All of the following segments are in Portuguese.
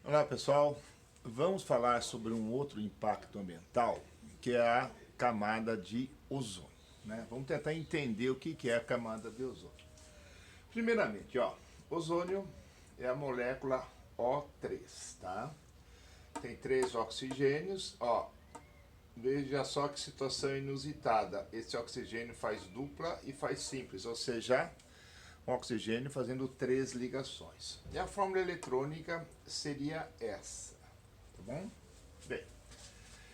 Olá pessoal, vamos falar sobre um outro impacto ambiental que é a camada de ozônio, né? Vamos tentar entender o que é a camada de ozônio. Primeiramente, ozônio é a molécula O3, tá? Tem 3 oxigênios, veja só que situação inusitada. Esse oxigênio faz dupla e faz simples, ou seja, um oxigênio fazendo 3 ligações. E a fórmula eletrônica seria essa, tá bom? Bem,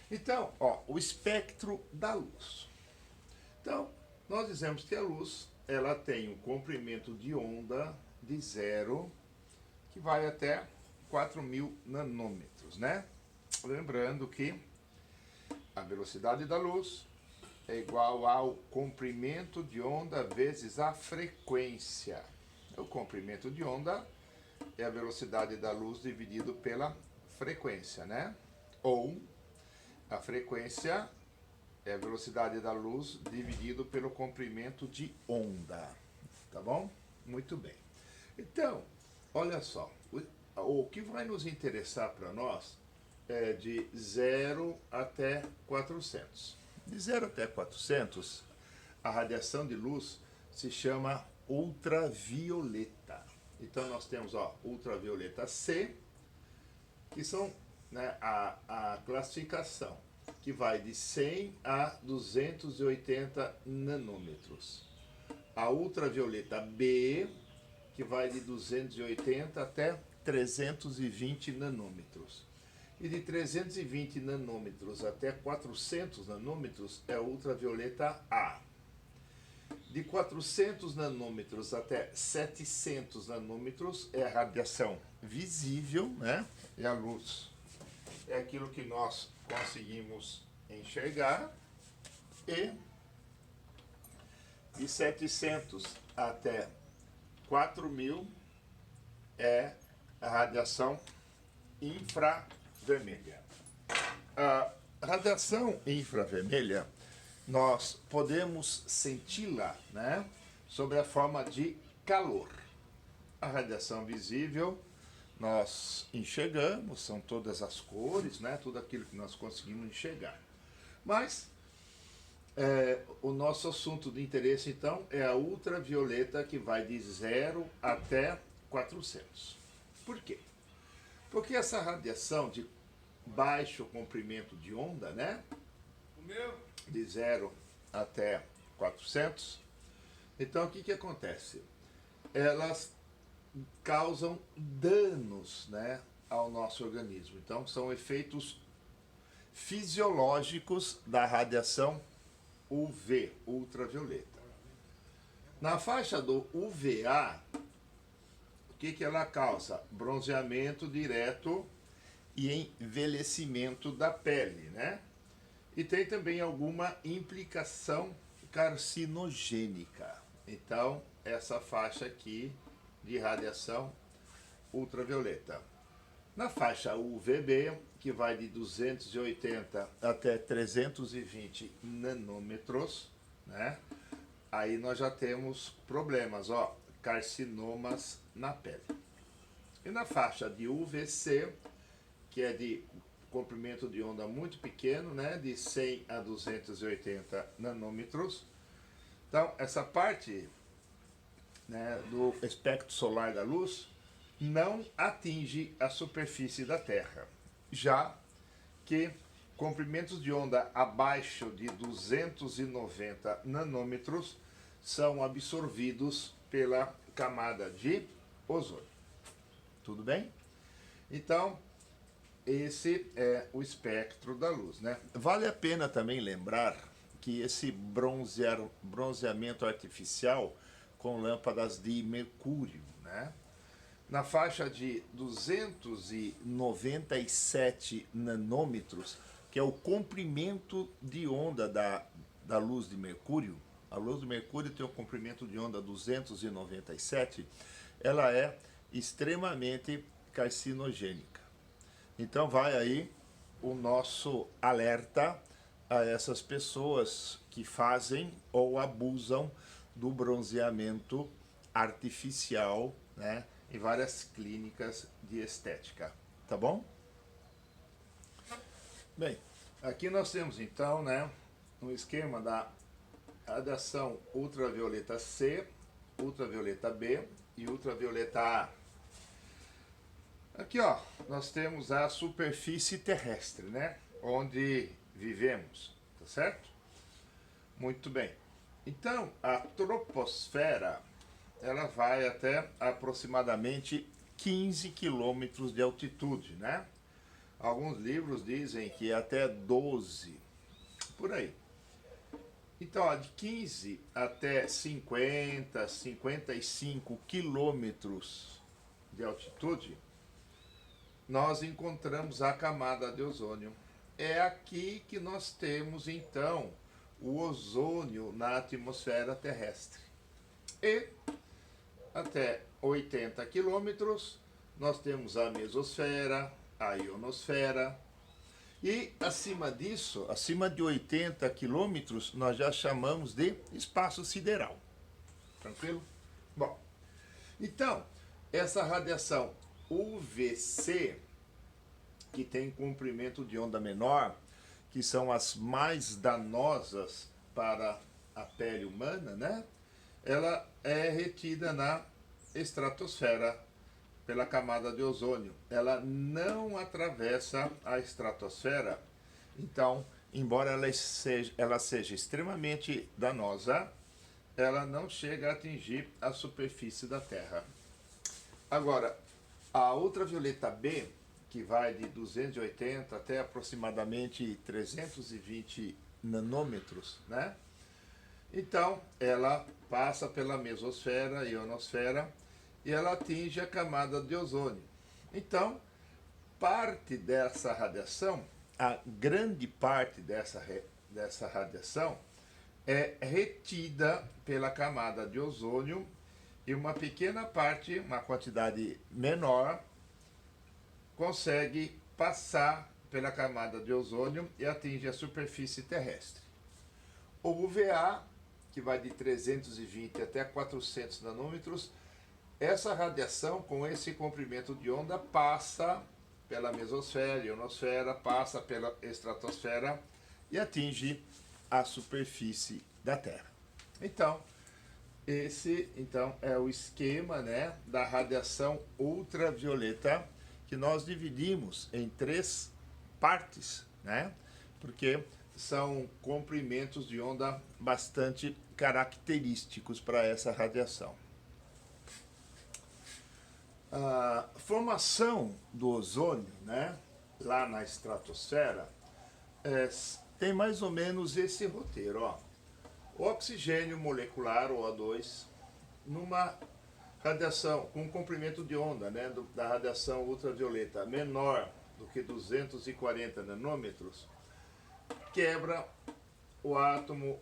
então, o espectro da luz. Então, nós dizemos que a luz, ela tem um comprimento de onda de 0, que vai até 4.000 nanômetros, né? Lembrando que a velocidade da luz é igual ao comprimento de onda vezes a frequência. O comprimento de onda é a velocidade da luz dividido pela frequência, né? Ou a frequência é a velocidade da luz dividido pelo comprimento de onda. Tá bom? Muito bem. Então, olha só, o que vai nos interessar para nós é de 0 até 400. De 0 até 400, a radiação de luz se chama ultravioleta. Então nós temos ultravioleta C, que são, né, a classificação, que vai de 100 a 280 nanômetros. A ultravioleta B, que vai de 280 até 320 nanômetros. E de 320 nanômetros até 400 nanômetros é a ultravioleta A. De 400 nanômetros até 700 nanômetros é a radiação visível, né? É a luz. É aquilo que nós conseguimos enxergar. E de 700 até 4.000 é a radiação infravermelha. A radiação infravermelha, nós podemos senti-la, né, sob a forma de calor. A radiação visível nós enxergamos, são todas as cores, né, tudo aquilo que nós conseguimos enxergar. Mas o nosso assunto de interesse então é a ultravioleta, que vai de 0 até 400. Por quê? Porque essa radiação de baixo comprimento de onda, né, de 0 até 400, então o que acontece? Elas causam danos, né, ao nosso organismo. Então são efeitos fisiológicos da radiação UV, ultravioleta. Na faixa do UVA, o que ela causa? Bronzeamento direto e envelhecimento da pele, né? E tem também alguma implicação carcinogênica. Então, essa faixa aqui de radiação ultravioleta. Na faixa UVB, que vai de 280 até 320 nanômetros, né? Aí nós já temos problemas, carcinomas na pele. E na faixa de UVC, que é de comprimento de onda muito pequeno, né, de 100 a 280 nanômetros. Então, essa parte, né, do espectro solar da luz não atinge a superfície da Terra, já que comprimentos de onda abaixo de 290 nanômetros são absorvidos pela camada de ozônio. Tudo bem? Então, esse é o espectro da luz, né? Vale a pena também lembrar que esse bronzeamento artificial com lâmpadas de mercúrio, né, na faixa de 297 nanômetros, que é o comprimento de onda da luz de mercúrio. A luz de mercúrio tem um comprimento de onda 297, ela é extremamente carcinogênica. Então vai aí o nosso alerta a essas pessoas que fazem ou abusam do bronzeamento artificial, né, em várias clínicas de estética. tá bom? Bem, aqui nós temos então, né, um esquema da radiação ultravioleta C, ultravioleta B e ultravioleta A. Aqui, ó, nós temos a superfície terrestre, né, onde vivemos, tá certo? Muito bem. Então, a troposfera, ela vai até aproximadamente 15 quilômetros de altitude, né? Alguns livros dizem que até 12, por aí. Então, ó, de 15 até 50, 55 quilômetros de altitude, nós encontramos a camada de ozônio. É aqui que nós temos, então, o ozônio na atmosfera terrestre. E até 80 quilômetros, nós temos a mesosfera, a ionosfera. E acima disso, acima de 80 quilômetros, nós já chamamos de espaço sideral. Tranquilo? Bom, então, essa radiação UVC, que tem comprimento de onda menor, que são as mais danosas para a pele humana, né? Ela é retida na estratosfera pela camada de ozônio. Ela não atravessa a estratosfera. Então, embora ela seja extremamente danosa, ela não chega a atingir a superfície da Terra. Agora, a ultravioleta B, que vai de 280 até aproximadamente 320 nanômetros, né? Então, ela passa pela mesosfera, ionosfera, e ela atinge a camada de ozônio. Então, parte dessa radiação, a grande parte dessa radiação, é retida pela camada de ozônio e uma pequena parte, uma quantidade menor, consegue passar pela camada de ozônio e atinge a superfície terrestre. O UVA, que vai de 320 até 400 nanômetros, essa radiação, com esse comprimento de onda, passa pela mesosfera, ionosfera, passa pela estratosfera e atinge a superfície da Terra. Então, esse é o esquema, né, da radiação ultravioleta, que nós dividimos em 3 partes, né, porque são comprimentos de onda bastante característicos para essa radiação. A formação do ozônio, né, lá na estratosfera, tem mais ou menos esse roteiro, ó. O oxigênio molecular, o O2, numa radiação com comprimento de onda, né, da radiação ultravioleta menor do que 240 nanômetros, quebra o átomo,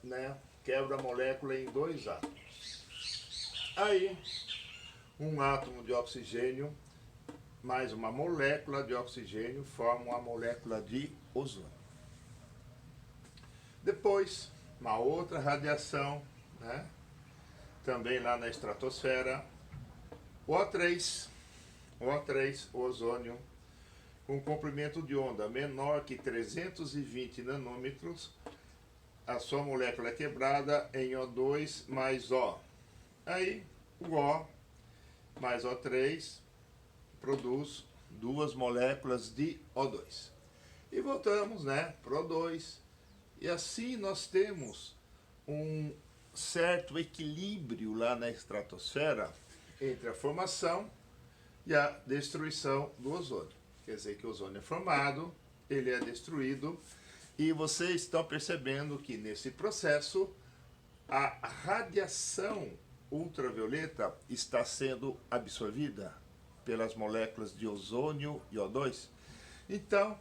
né, quebra a molécula em 2 átomos. Aí, um átomo de oxigênio mais uma molécula de oxigênio formam a molécula de ozônio. Depois, uma outra radiação, né, também lá na estratosfera, O3, o ozônio, com comprimento de onda menor que 320 nanômetros, a sua molécula é quebrada em O2 mais O. Aí, o O mais O3 produz 2 moléculas de O2. E voltamos, né, para O2. E assim nós temos um certo equilíbrio lá na estratosfera entre a formação e a destruição do ozônio. Quer dizer que o ozônio é formado, ele é destruído, e vocês estão percebendo que nesse processo a radiação ultravioleta está sendo absorvida pelas moléculas de ozônio e O2. Então,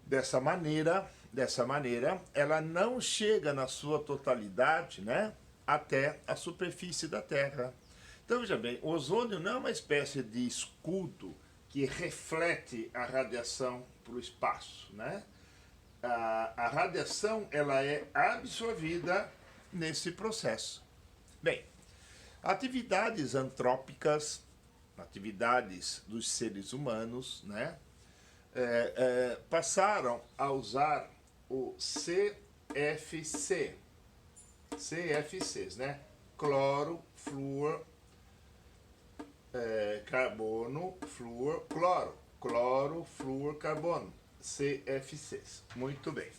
dessa maneira, ela não chega na sua totalidade, né, até a superfície da Terra. Então, veja bem, o ozônio não é uma espécie de escudo que reflete a radiação para o espaço, né? A radiação, ela é absorvida nesse processo. Bem, atividades antrópicas atividades dos seres humanos, né, passaram a usar o CFCs, né? Cloro, flúor, carbono, flúor, cloro. Cloro, flúor, carbono. CFCs. Muito bem.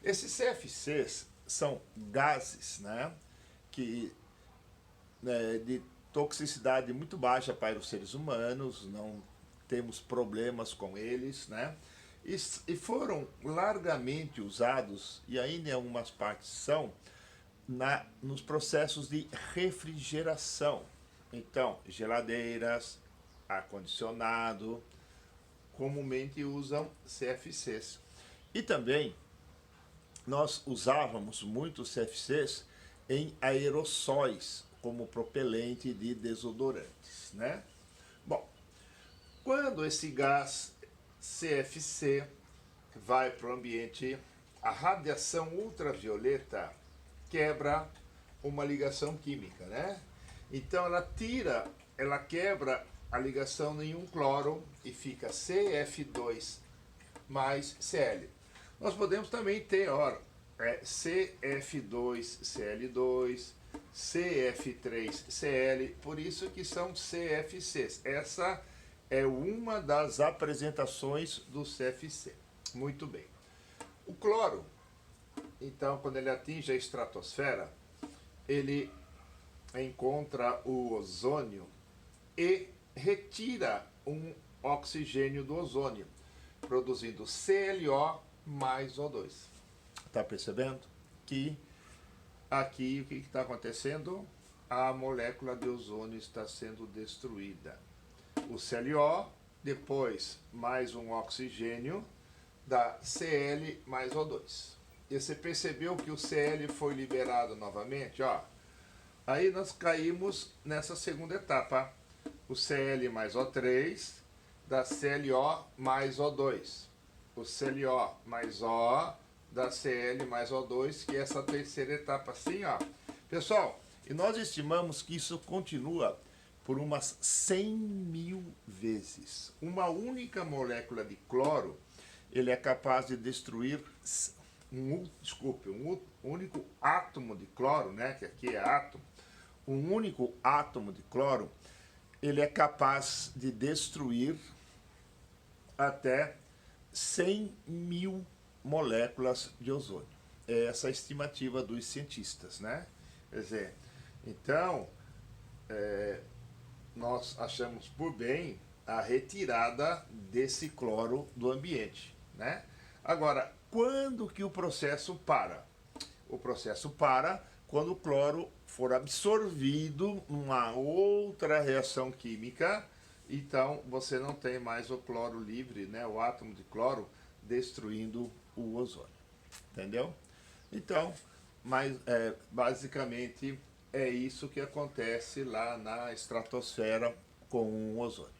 Esses CFCs são gases, né, que de toxicidade muito baixa para os seres humanos, não temos problemas com eles, né? E foram largamente usados, e ainda em algumas partes são, nos processos de refrigeração. Então, geladeiras, ar-condicionado, comumente usam CFCs. E também, nós usávamos muito CFCs em aerossóis, como propelente de desodorantes, né? Bom, quando esse gás CFC vai para o ambiente, a radiação ultravioleta quebra uma ligação química, né? Então ela quebra a ligação em um cloro e fica CF2 mais Cl. Nós podemos também ter, CF2Cl2, CF3Cl, por isso que são CFCs. Essa é uma das apresentações do CFC. Muito bem. O cloro, então, quando ele atinge a estratosfera, ele encontra o ozônio e retira um oxigênio do ozônio, produzindo ClO mais O2. Está percebendo que aqui o que está acontecendo? A molécula de ozônio está sendo destruída. O ClO, depois mais um oxigênio, dá Cl mais O2. E você percebeu que o Cl foi liberado novamente? Aí nós caímos nessa segunda etapa. O Cl mais O3 dá ClO mais O2. O ClO mais O dá Cl mais O2, que é essa terceira etapa assim, Pessoal, e nós estimamos que isso continua por umas 100.000 vezes. Uma única molécula de cloro, ele é capaz de destruir um único átomo de cloro, né, que aqui é átomo, um único átomo de cloro, ele é capaz de destruir até 100.000 moléculas de ozônio. É essa a estimativa dos cientistas, né? Quer dizer, então, nós achamos por bem a retirada desse cloro do ambiente, né? Agora, quando que o processo para? O processo para quando o cloro for absorvido numa outra reação química, então você não tem mais o cloro livre, né, o átomo de cloro destruindo o ozônio. Entendeu? Então, basicamente é isso que acontece lá na estratosfera com o ozônio.